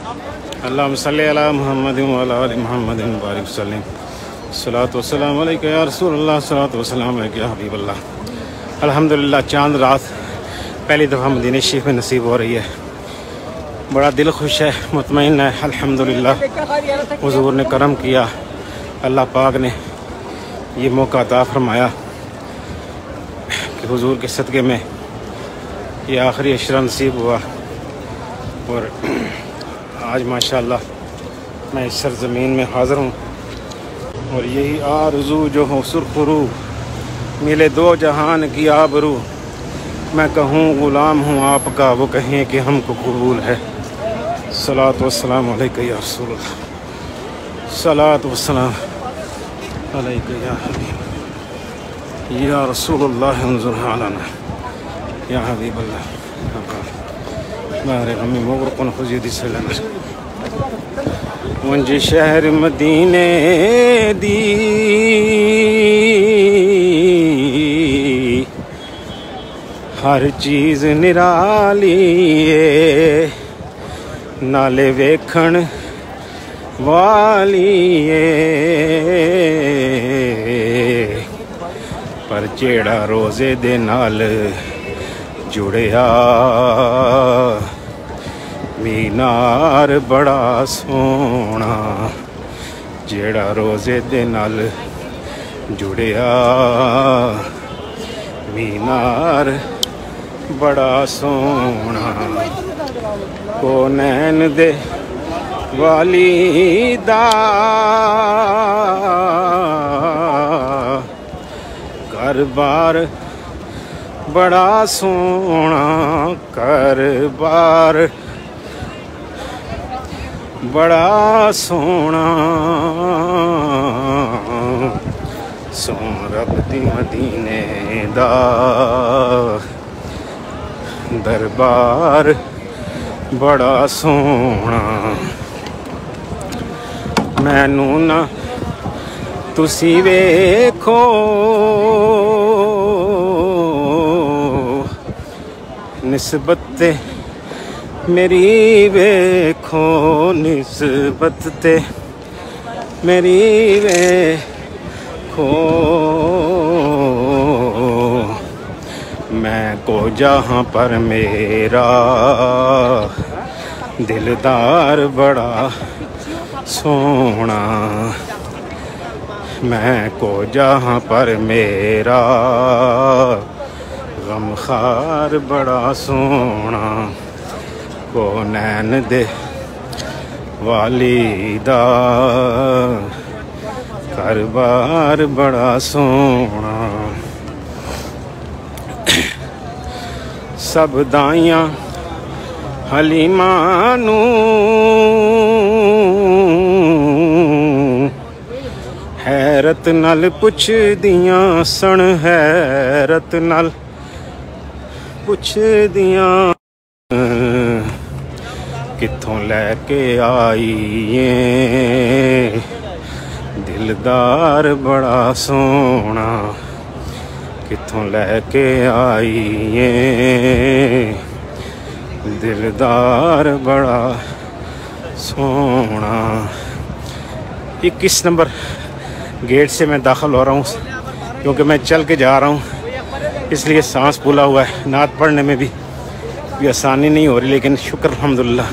अल्लाहुम्मा सल्ली अला मुहम्मदिन व अला आलि मुहम्मदिन बारिक वसल्लिम। सलातु वस्सलामु अलैका या रसूलल्लाह, सलातु वस्सलामु अलैका या हबीबल्लाह। अल्हम्दुलिल्लाह, चांद रात पहली दफ़ा मदीने शरीफ में नसीब हो रही है। बड़ा दिल खुश है, मुतमईन है। अल्हम्दुलिल्लाह, हुज़ूर ने करम किया, अल्लाह पाक ने ये मौका अता फरमाया कि हुज़ूर के सदक़े में ये आखिरी अशरा नसीब हुआ। और आज माशाअल्लाह मैं इस सरज़मीन में हाज़िर हूँ और यही आरज़ू जो हो सुरखरू, मिले दो जहान की आबरू। मैं कहूँ ग़ुलाम हूँ आपका, वो कहें कि हमको कबूल है। सलातु वस्सलामु अलैका या रसूलल्लाह, सलातु वस्सलाम अलैका या हबीब या रसूलल्लाह, अंजुर हालना या हबीबल्लाह, मारे गमी मुग़रक़ुन खुज़ीदी सलना। मुंहिंजे शहर मदीने दी हर चीज़ निराली है, नाले वेखण वाली है। पर जेड़ा रोज़े दे नाल जुड़िया मीनार बड़ा सोहना, जेड़ा रोज़े दे नाल जुड़िया मीनार बड़ा सोहना। को नैन दे वाली दा घर बार बड़ा सोहना, घर बार बड़ा सोहना। सोन रब दी मदीने दा दरबार बड़ा सोहना। मैनू ना तुसी वेखो, निस्बत ते मेरी वेखो, निस्बत ते मेरी वेखो। मैं को जहाँ पर मेरा दिलदार बड़ा सोहना, मैं को जहाँ पर मेरा गमखार बड़ा सोहना। को नैन दे वाली दा घर बार बड़ा सोहना। सब दाइयां हलीमा नू हैरत नाल पुछ दियां सन, हैरत नाल पुछ दियां कित्थों लैके आईए दिलदार बड़ा सोहना। कित्थों लैके आईए दिलदार बड़ा सोहना। 21 नंबर गेट से मैं दाखिल हो रहा हूँ क्योंकि मैं चल के जा रहा हूँ, इसलिए सांस फूला हुआ है। नात पढ़ने में भी आसानी नहीं हो रही, लेकिन शुक्र अल्हम्दुलिल्लाह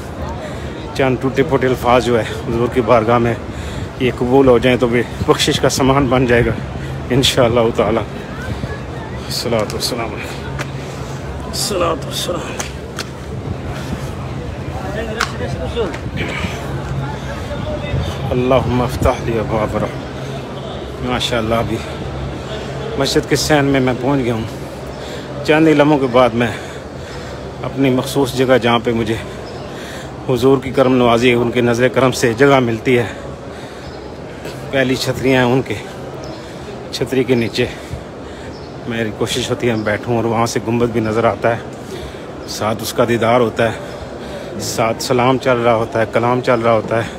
चंद टूटे फूटे अल्फाज जो है हुज़ूर की बारगाह में ये कबूल हो जाएँ तो भी बख्शिश का सामान बन जाएगा इंशाअल्लाह ताला। सलातु वस्सलाम, सलातु वस्सलाम। अल्लाहुम्मा अफ्तह ली अबवाब रहमत। माशाअल्लाह, अभी मस्जिद के सैन में मैं पहुंच गया हूँ। चंद ही लम्हों के बाद मैं अपनी मखसूस जगह जहाँ पे मुझे हुज़ूर की करम नवाजी, उनके नज़र करम से जगह मिलती है, पहली छतरियाँ हैं उनके छतरी के नीचे मेरी कोशिश होती है मैं बैठूं और वहाँ से गुंबद भी नज़र आता है, साथ उसका दीदार होता है, साथ सलाम चल रहा होता है, कलाम चल रहा होता है,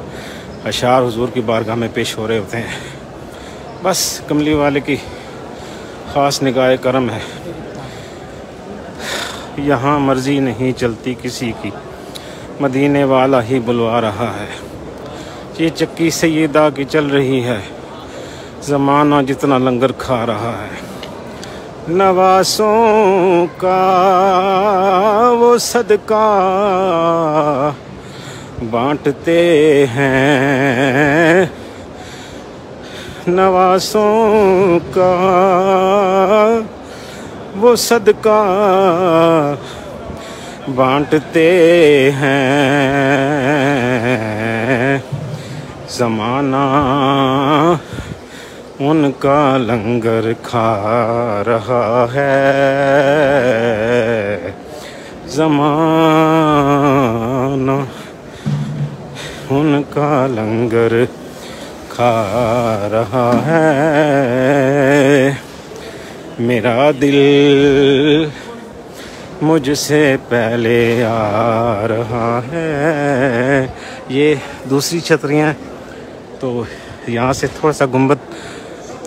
अशार हुज़ूर की बारगाह में पेश हो रहे होते हैं। बस कमली वाले की ख़ास निगाह करम है, यहाँ मर्ज़ी नहीं चलती किसी की, मदीने वाला ही बुलवा रहा है। ये चक्की सैयदा की चल रही है, ज़माना जितना लंगर खा रहा है। नवासों का वो सदका बांटते हैं, नवासों का वो सदका बांटते हैं। ज़माना उनका लंगर खा रहा है, ज़माना उनका लंगर खा रहा है। मेरा दिल मुझसे पहले आ रहा है। ये दूसरी छतरियाँ, तो यहाँ से थोड़ा सा गुंबद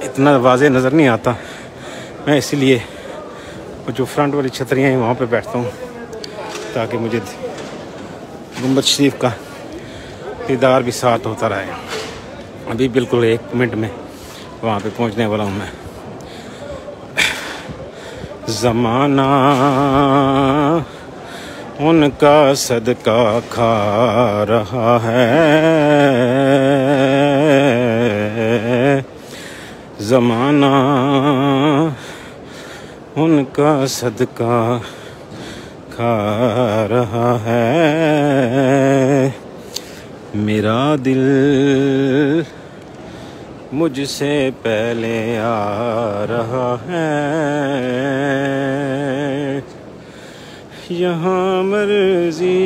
इतना वाज़े नज़र नहीं आता, मैं इसीलिए जो फ्रंट वाली छतरियाँ हैं वहाँ पे बैठता हूँ, ताकि मुझे गुंबद शरीफ का दीदार भी साथ होता रहे। अभी बिल्कुल 1 मिनट में वहाँ पे पहुँचने वाला हूँ मैं। ज़माना उनका सदका खा रहा है, ज़माना उनका सदका खा रहा है। मेरा दिल मुझसे पहले आ रहा है। यहाँ मर्जी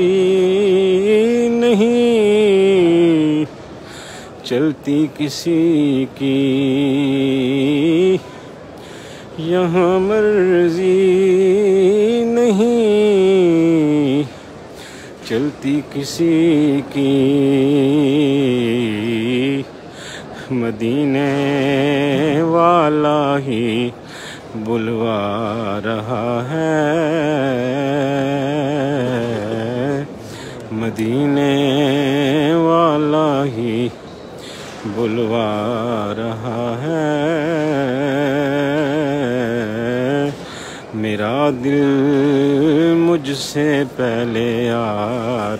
नहीं चलती किसी की, यहाँ मर्जी नहीं चलती किसी की। मदीने वाला ही बुलवा रहा है, मदीने वाला ही बुलवा रहा है। मेरा दिल मुझसे पहले आ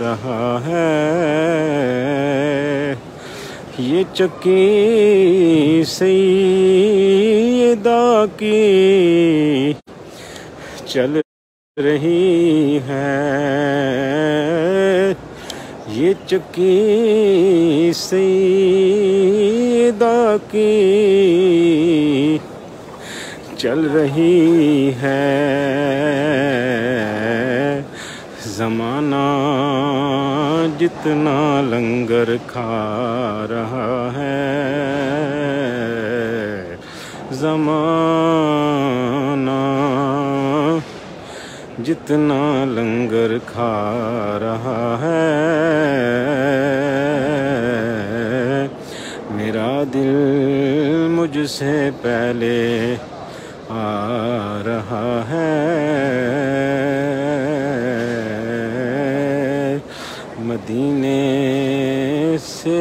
रहा है। ये चक्की सैयदा की चल रही है, ये चक्की सैयदा की चल रही है। ज़माना जितना लंगर खा रहा है, ज़माना जितना लंगर खा रहा है। मेरा दिल मुझसे पहले आ रहा है। मदीने से